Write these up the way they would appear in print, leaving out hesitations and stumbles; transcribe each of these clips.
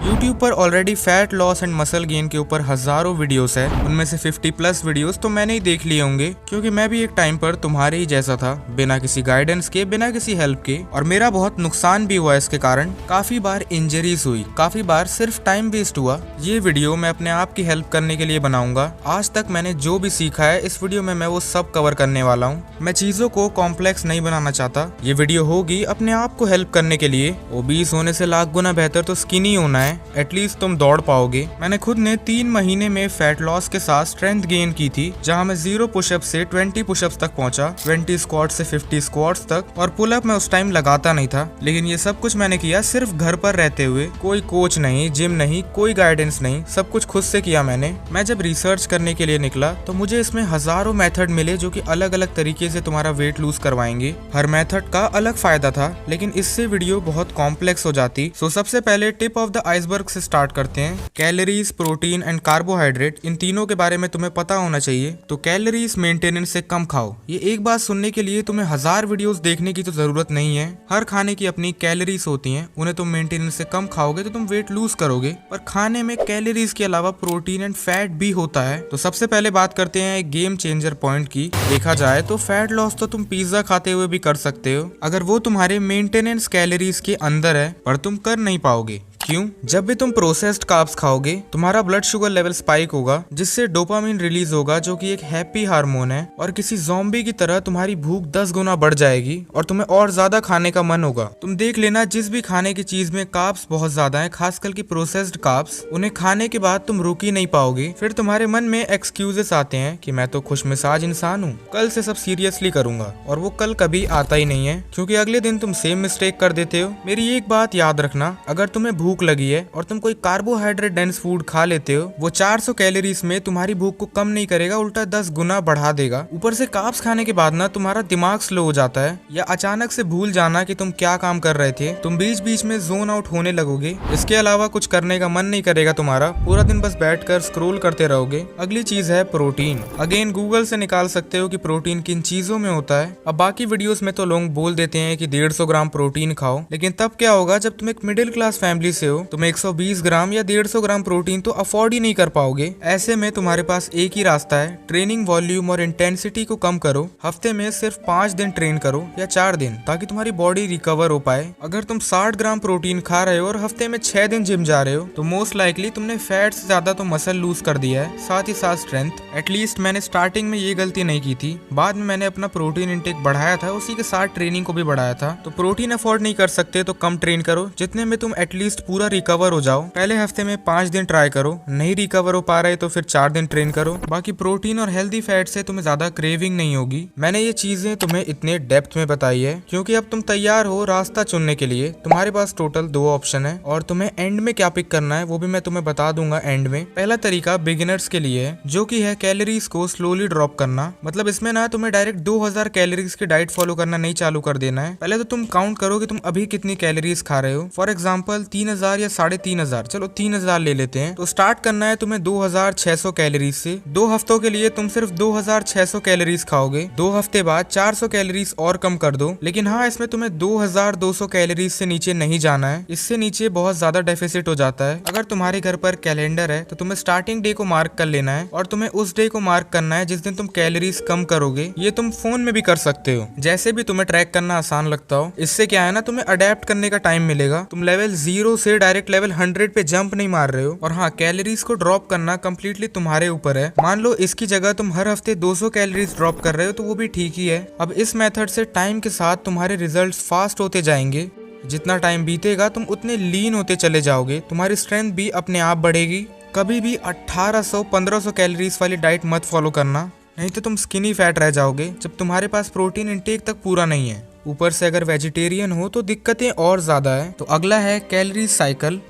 YouTube पर already fat loss and muscle gain के ऊपर हजारों वीडियोस है, उनमें से 50+ वीडियोस तो मैंने ही देख लिए होंगे, क्योंकि मैं भी एक टाइम पर तुम्हारे ही जैसा था, बिना किसी गाइडेंस के, बिना किसी हेल्प के। और मेरा बहुत नुकसान भी हुआ इसके कारण। काफी बार इंजरीज हुई, काफी बार सिर्फ टाइम वेस्ट हुआ। ये वीडियो मैं अपने आप की हेल्प करने के लिए बनाऊंगा। आज तक मैंने जो भी सीखा है इस वीडियो में मैं वो सब कवर करने वाला हूँ। मैं चीजों को कॉम्प्लेक्स नहीं बनाना चाहता। ये वीडियो होगी अपने आप को हेल्प करने के लिए। ओबीस होने से लाख गुना बेहतर तो स्किनी होना है, एटलीस्ट तुम दौड़ पाओगे। मैंने खुद ने 3 महीने में फैट लॉस के साथ स्ट्रेंथ गेन की थी, जहां मैं 0 पुशअप से 20 पुशअप्स तक पहुंचा, 20 स्क्वाट से 50 स्क्वाट्स तक, और पुलअप मैं उस टाइम लगाता नहीं था। लेकिन ये सब कुछ मैंने किया सिर्फ घर पर रहते हुए। कोई कोच नहीं, जिम नहीं, कोई गाइडेंस नहीं, सब कुछ खुद से किया मैंने। मैं जब रिसर्च करने के लिए निकला तो मुझे इसमें हजारों मेथड मिले जो कि अलग अलग तरीके से तुम्हारा वेट लूज करवाएंगे। हर मेथड का अलग फायदा था, लेकिन इससे वीडियो बहुत कॉम्प्लेक्स हो जाती। सो सबसे पहले टिप ऑफ द आइसबर्ग से स्टार्ट करते हैं। कैलोरीज, प्रोटीन एंड कार्बोहाइड्रेट, इन तीनों के बारे में तुम्हें पता होना चाहिए। तो कैलोरीज मेंटेनेंस से कम खाओ। ये एक बात सुनने के लिए तुम्हें 1000 वीडियोस देखने की तो जरूरत नहीं है। हर खाने की अपनी कैलोरीज होती हैं, उन्हें तुम मेंटेनेंस से कम खाओगे तो तुम वेट लूज करोगे। पर खाने में कैलोरीज के अलावा प्रोटीन एंड फैट भी होता है। तो सबसे पहले बात करते हैं एक गेम चेंजर पॉइंट की। देखा जाए तो फैट लॉस तो तुम पिज्जा खाते हुए भी कर सकते हो, अगर वो तुम्हारे मेंटेनेंस कैलोरीज के अंदर है, पर तुम कर नहीं पाओगे। क्यों? जब भी तुम प्रोसेस्ड कार्ब्स खाओगे तुम्हारा ब्लड शुगर लेवल स्पाइक होगा, जिससे डोपामिन रिलीज होगा, जो कि एक हैप्पी हार्मोन है, और किसी ज़ॉम्बी की तरह तुम्हारी भूख 10 गुना बढ़ जाएगी और तुम्हें और ज्यादा खाने का मन होगा। तुम देख लेना, जिस भी खाने की चीज में कार्ब्स बहुत ज्यादा है, खासकर की प्रोसेस्ड कार्ब्स, उन्हें खाने के बाद तुम रुक ही नहीं पाओगे। फिर तुम्हारे मन में एक्सक्यूजेस आते हैं कि मैं तो खुशमिजाज इंसान हूँ, कल से सब सीरियसली करूंगा, और वो कल कभी आता ही नहीं है, क्योंकि अगले दिन तुम सेम मिस्टेक कर देते हो। मेरी एक बात याद रखना, अगर तुम्हें भूख लगी है और तुम कोई कार्बोहाइड्रेट डेंस फूड खा लेते हो, वो 400 कैलोरीज में तुम्हारी भूख को कम नहीं करेगा, उल्टा 10 गुना बढ़ा देगा। ऊपर से कार्ब्स खाने के बाद ना तुम्हारा दिमाग स्लो हो जाता है, या अचानक से भूल जाना कि तुम क्या काम कर रहे थे। तुम बीच बीच में जोन आउट होने लगोगे। इसके अलावा कुछ करने का मन नहीं करेगा तुम्हारा, पूरा दिन बस बैठकर स्क्रॉल करते रहोगे। अगली चीज है प्रोटीन। अगेन गूगल से निकाल सकते हो कि प्रोटीन किन चीजों में होता है। अब बाकी वीडियोस में तो लोग बोल देते हैं कि 150 ग्राम प्रोटीन खाओ, लेकिन तब क्या होगा जब तुम एक मिडिल क्लास फैमिली से हो, तुम 120 ग्राम या 150 ग्राम प्रोटीन तो अफोर्ड ही नहीं कर पाओगे। ऐसे में तुम्हारे पास एक ही रास्ता है, ट्रेनिंग वॉल्यूम और इंटेंसिटी को कम करो। हफ्ते में सिर्फ 5 दिन ट्रेन करो या 4 दिन, ताकि तुम्हारी बॉडी रिकवर हो पाए। अगर तुम 60 ग्राम प्रोटीन खा रहे हो और हफ्ते में 6 दिन जिम जा रहे हो, तो मोस्ट लाइकली तुमने फैट से ज्यादा तो मसल लूज कर दिया है, साथ ही साथ स्ट्रेंथ। एटलीस्ट मैंने स्टार्टिंग में ये गलती नहीं की थी, बाद में मैंने अपना प्रोटीन इंटेक बढ़ाया था, उसी के साथ ट्रेनिंग को भी बढ़ाया था। तो प्रोटीन अफोर्ड नहीं कर सकते तो कम ट्रेन करो, जितने में तुम एटलीस्ट पूरा रिकवर हो जाओ। पहले हफ्ते में 5 दिन ट्राई करो, नहीं रिकवर हो पा रहे तो फिर 4 दिन ट्रेन करो। बाकी प्रोटीन और हेल्दी फैट से तुम्हें ज्यादा क्रेविंग नहीं होगी। मैंने ये चीजें तुम्हें इतने डेप्थ में बताई है क्योंकि अब तुम तैयार हो रास्ता चुनने के लिए। तुम्हारे पास टोटल 2 ऑप्शन है, और तुम्हें एंड में क्या पिक करना है वो भी मैं तुम्हें बता दूंगा एंड में। पहला तरीका बिगिनर्स के लिए है, जो कि है कैलोरीज को स्लोली ड्रॉप करना। मतलब इसमें ना तुम्हें डायरेक्ट 2000 कैलोरीज की डाइट फॉलो करना नहीं चालू कर देना है। पहले तो तुम काउंट करो कि तुम अभी कितनी कैलोरीज खा रहे हो। फॉर एग्जाम्पल 3000 या 3500, चलो 3000 ले लेते हैं। तो स्टार्ट करना है तुम्हें 2600 कैलोरीज से। 2 हफ्तों के लिए तुम सिर्फ 2600 कैलोरीज खाओगे। 2 हफ्ते बाद 400 कैलोरीज और कम कर दो, लेकिन हाँ, इसमें तुम्हें 2200 कैलोरीज से नीचे नहीं जाना है। इससे नीचे बहुत ज्यादा डेफिसिट हो जाता है। अगर तुम्हारे घर पर कैलेंडर है तो तुम्हें स्टार्टिंग डे को मार्क कर लेना है, और तुम्हें उस डे को मार्क करना है जिस दिन तुम कैलोरीज कम करोगे। ये तुम फोन में भी कर सकते हो, जैसे भी तुम्हें ट्रैक करना आसान लगता हो। इससे क्या है ना, तुम्हें अडेप्ट करने का टाइम मिलेगा। तुम लेवल 0 से डायरेक्ट लेवल 100 पे जंप नहीं मार रहे हो। और हाँ, कैलोरीज को ड्रॉप करना कम्प्लीटली तुम्हारे ऊपर है। मान लो इसकी जगह तुम हर हफ्ते 200 कैलोरीज ड्रॉप कर रहे हो तो वो भी ठीक ही है। अब इस मेथड से टाइम के साथ तुम्हारे रिजल्ट्स फास्ट होते जाएंगे। जितना टाइम बीतेगा तुम उतने लीन होते चले जाओगे, तुम्हारी स्ट्रेंथ भी अपने आप बढ़ेगी। कभी भी 1800-1500 कैलोरीज वाली डाइट मत फॉलो करना, नहीं तो तुम स्किनी फैट रह जाओगे जब तुम्हारे पास प्रोटीन इंटेक तक पूरा नहीं है। ऊपर से अगर वेजिटेरियन हो तो दिक्कतें और ज्यादा है। तो अगला है कैलोरी साइकिल।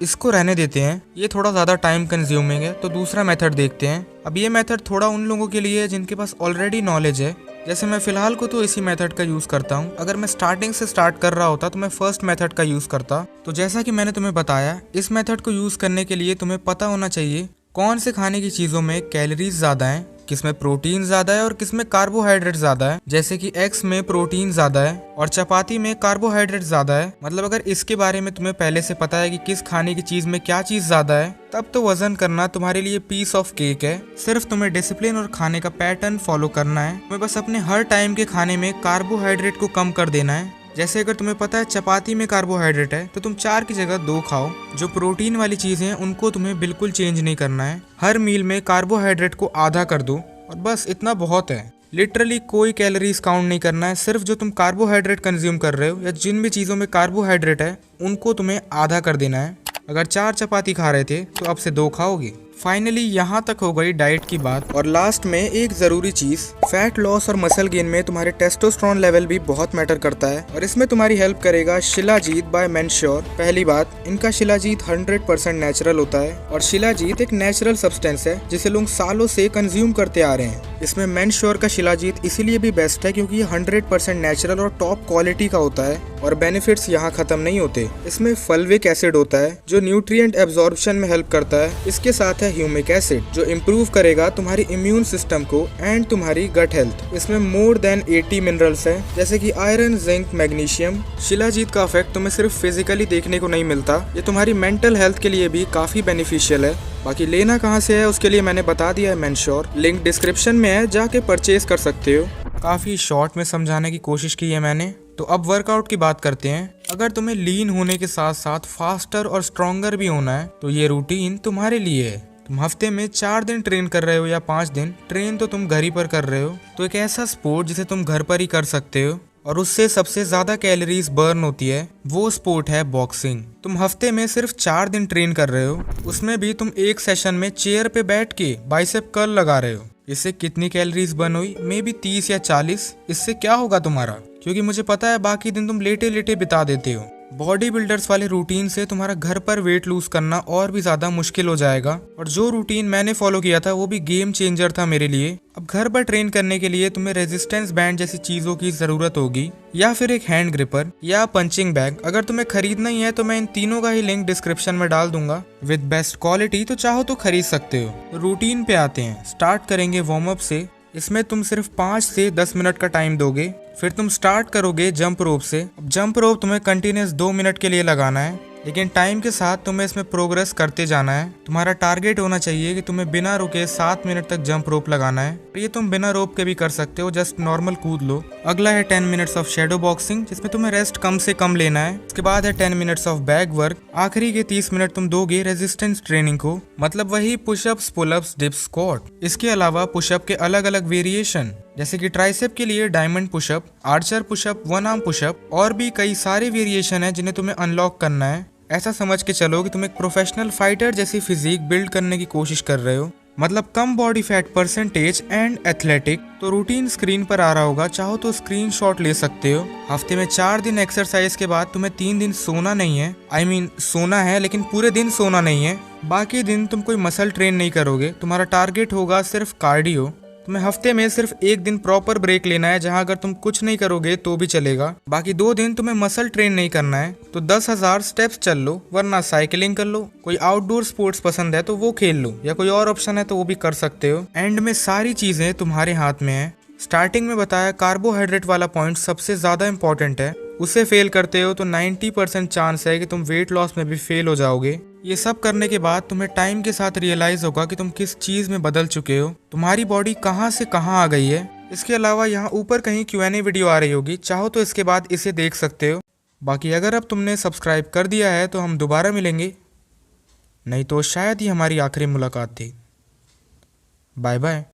इसको रहने देते हैं, ये थोड़ा ज्यादा टाइम कंज्यूमिंग है, तो दूसरा मेथड देखते हैं। अब ये मेथड थोड़ा उन लोगों के लिए है जिनके पास ऑलरेडी नॉलेज है। जैसे मैं फिलहाल को तो इसी मेथड का यूज करता हूँ। अगर मैं स्टार्टिंग से स्टार्ट कर रहा होता तो मैं फर्स्ट मेथड का यूज करता। तो जैसा कि मैंने तुम्हें बताया, इस मेथड को यूज करने के लिए तुम्हें पता होना चाहिए कौन से खाने की चीजों में कैलोरीज ज्यादा हैं, किसमें प्रोटीन ज्यादा है और किसमें कार्बोहाइड्रेट ज्यादा है। जैसे कि एग्स में प्रोटीन ज्यादा है और चपाती में कार्बोहाइड्रेट ज्यादा है। मतलब अगर इसके बारे में तुम्हें पहले से पता है कि किस खाने की चीज में क्या चीज ज्यादा है, तब तो वजन करना तुम्हारे लिए पीस ऑफ केक है। सिर्फ तुम्हें डिसिप्लिन और खाने का पैटर्न फॉलो करना है। तुम्हें बस अपने हर टाइम के खाने में कार्बोहाइड्रेट को कम कर देना है। जैसे अगर तुम्हें पता है चपाती में कार्बोहाइड्रेट है तो तुम 4 की जगह 2 खाओ। जो प्रोटीन वाली चीजें हैं उनको तुम्हें बिल्कुल चेंज नहीं करना है। हर मील में कार्बोहाइड्रेट को आधा कर दो और बस इतना बहुत है। लिटरली कोई कैलोरीज काउंट नहीं करना है। सिर्फ जो तुम कार्बोहाइड्रेट कंज्यूम कर रहे हो या जिन भी चीज़ों में कार्बोहाइड्रेट है उनको तुम्हें आधा कर देना है। अगर 4 चपाती खा रहे थे तो अब से 2 खाओगे। फाइनली यहाँ तक हो गई डाइट की बात। और लास्ट में एक जरूरी चीज, फैट लॉस और मसल गेन में तुम्हारे टेस्टोस्टेरोन लेवल भी बहुत मैटर करता है और इसमें तुम्हारी हेल्प करेगा शिलाजीत बाय मेनश्योर। पहली बात, इनका शिलाजीत 100% नेचुरल होता है और शिलाजीत एक नेचुरल सब्सटेंस है जिसे लोग सालों से कंज्यूम करते आ रहे हैं। इसमें मेनश्योर का शिलाजीत इसीलिए भी बेस्ट है क्योंकि ये 100% नेचुरल और टॉप क्वालिटी का होता है और बेनिफिट्स यहाँ खत्म नहीं होते। इसमें फल्विक एसिड होता है जो न्यूट्रिएंट एब्जॉर्प्शन में हेल्प करता है। इसके साथ है ह्यूमिक एसिड जो इम्प्रूव करेगा तुम्हारी इम्यून सिस्टम को एंड तुम्हारी गट हेल्थ। इसमें मोर देन 80 मिनरल्स हैं जैसे कि आयरन, जिंक, मैग्नीशियम। शिलाजीत का इफेक्ट तुम्हें सिर्फ फिजिकली देखने को नहीं मिलता, ये तुम्हारी मेंटल हेल्थ के लिए भी काफी बेनिफिशियल है। बाकी लेना कहाँ से है उसके लिए मैंने बता दिया है मेनश्योर, लिंक डिस्क्रिप्शन में है, जाके परचेज कर सकते हो। काफी शॉर्ट में समझाने की कोशिश की है मैंने। तो अब वर्कआउट की बात करते हैं। अगर तुम्हें लीन होने के साथ साथ फास्टर और स्ट्रॉन्गर भी होना है तो ये रूटीन तुम्हारे लिए है। तुम हफ्ते में 4 दिन ट्रेन कर रहे हो या 5 दिन, ट्रेन तो तुम घर ही पर कर रहे हो, तो एक ऐसा स्पोर्ट जिसे तुम घर पर ही कर सकते हो और उससे सबसे ज्यादा कैलोरीज बर्न होती है, वो स्पोर्ट है बॉक्सिंग। तुम हफ्ते में सिर्फ 4 दिन ट्रेन कर रहे हो, उसमें भी तुम एक सेशन में चेयर पे बैठ के बाइसेप कर्ल लगा रहे हो। इससे कितनी कैलोरीज बर्न हुई? मे बी 30 या 40। इससे क्या होगा तुम्हारा? क्योंकि मुझे पता है बाकी दिन तुम लेटे लेटे बिता देते हो। बॉडी बिल्डर्स वाले रूटीन से तुम्हारा घर पर वेट लूज करना और भी ज्यादा मुश्किल हो जाएगा। और जो रूटीन मैंने फॉलो किया था वो भी गेम चेंजर था मेरे लिए। अब घर पर ट्रेन करने के लिए तुम्हें रेजिस्टेंस बैंड जैसी चीजों की जरूरत होगी या फिर एक हैंड ग्रिपर या पंचिंग बैग। अगर तुम्हें खरीदना ही है तो मैं इन तीनों का ही लिंक डिस्क्रिप्शन में डाल दूंगा विद बेस्ट क्वालिटी, तो चाहो तो खरीद सकते हो। रूटीन पे आते हैं। स्टार्ट करेंगे वार्म अप से। इसमें तुम सिर्फ 5 से 10 मिनट का टाइम दोगे। फिर तुम स्टार्ट करोगे जंप रोप से। अब जंप रोप तुम्हें कंटिन्यूस 2 मिनट के लिए लगाना है, लेकिन टाइम के साथ तुम्हें इसमें प्रोग्रेस करते जाना है। तुम्हारा टारगेट होना चाहिए कि तुम्हें बिना रुके 7 मिनट तक जंप रोप लगाना है। ये तुम बिना रोप के भी कर सकते हो, जस्ट नॉर्मल कूद लो। अगला है 10 मिनट्स ऑफ शेडो बॉक्सिंग जिसमें तुम्हें रेस्ट कम से कम लेना है। उसके बाद है 10 मिनट्स ऑफ बैक वर्क। आखिरी के 30 मिनट तुम दोगे रेजिस्टेंस ट्रेनिंग को, मतलब वही पुशअप्स, पुलअप्स, डिप्स, स्क्वाट। इसके अलावा पुशअप के अलग अलग वेरिएशन जैसे कि ट्राइसेप के लिए diamond pushup, archer pushup, one arm pushup और भी कई सारे वेरिएशन है जिन्हें तुम्हें अनलॉक करना है। ऐसा समझ के चलो कि तुम एक प्रोफेशनल फाइटर जैसी फिजिक बिल्ड करने की कोशिश कर रहे हो, मतलब कम body fat percentage and athletic. तो रूटीन स्क्रीन पर आ रहा होगा, चाहो तो स्क्रीनशॉट ले सकते हो। हफ्ते में 4 दिन एक्सरसाइज के बाद तुम्हें 3 दिन सोना नहीं है। सोना है लेकिन पूरे दिन सोना नहीं है। बाकी दिन तुम कोई मसल ट्रेन नहीं करोगे। तुम्हारा टारगेट होगा सिर्फ कार्डियो। तुम्हें हफ्ते में सिर्फ 1 दिन प्रॉपर ब्रेक लेना है जहां अगर तुम कुछ नहीं करोगे तो भी चलेगा। बाकी 2 दिन तुम्हें मसल ट्रेन नहीं करना है। तो 10,000 स्टेप्स चल लो, वरना साइकिलिंग कर लो। कोई आउटडोर स्पोर्ट्स पसंद है तो वो खेल लो, या कोई और ऑप्शन है तो वो भी कर सकते हो। एंड में सारी चीजें तुम्हारे हाथ में है। स्टार्टिंग में बताया कार्बोहाइड्रेट वाला पॉइंट सबसे ज्यादा इंपॉर्टेंट है। उसे फेल करते हो तो 90% चांस है कि तुम वेट लॉस में भी फेल हो जाओगे। ये सब करने के बाद तुम्हें टाइम के साथ रियलाइज होगा कि तुम किस चीज में बदल चुके हो, तुम्हारी बॉडी कहाँ से कहाँ आ गई है। इसके अलावा यहाँ ऊपर कहीं Q&A वीडियो आ रही होगी, चाहो तो इसके बाद इसे देख सकते हो। बाकी अगर अब तुमने सब्सक्राइब कर दिया है तो हम दोबारा मिलेंगे, नहीं तो शायद ही हमारी आखिरी मुलाकात थी। Bye bye.